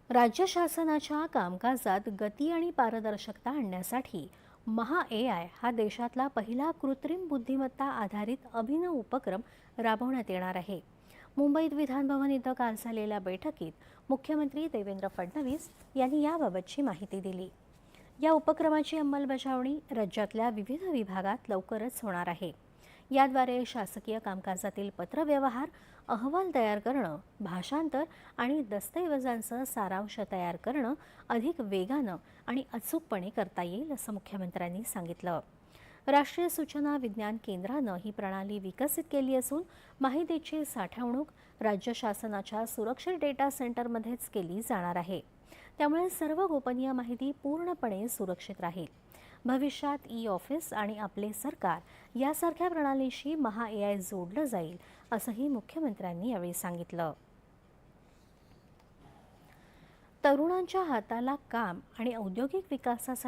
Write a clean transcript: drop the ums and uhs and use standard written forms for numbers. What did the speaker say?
राज्य शासनाच्या कामकाजात गती आणि पारदर्शकता आणण्यासाठी महा हा देशातला पहिला कृत्रिम बुद्धिमत्ता आधारित अभिनव उपक्रम राबवण्यात येणार आहे। मुंबईत विधान भवन इथं काल झालेल्या बैठकीत मुख्यमंत्री देवेंद्र फडणवीस यांनी याबाबतची माहिती दिली। या उपक्रमाची अंमलबजावणी राज्यातल्या विविध विभागात लवकरच होणार आहे। याद्वारे शासकीय कामकाजातील पत्रव्यवहार, अहवाल तयार करणं, भाषांतर आणि दस्तऐवजांचा सारांश तयार करणं अधिक वेगानं आणि अचूकपणे करता येईल, असं मुख्यमंत्र्यांनी सांगितलं। राष्ट्रीय सूचना विज्ञान केंद्रानं ही प्रणाली विकसित केली असून माहितीची साठवणूक राज्य शासनाच्या सुरक्षित डेटा सेंटरमध्येच केली जाणार आहे। त्यामुळे सर्व गोपनीय माहिती पूर्णपणे सुरक्षित राहील। भविष्यात ई-ऑफिस आणि आपले सरकार यासारख्या प्रणालीशी महा जोडलं जाईल, असंही मुख्यमंत्र्यांनी यावेळी सांगितलं। तरुणांच्या हाताला काम आणि औद्योगिक विकासासाठी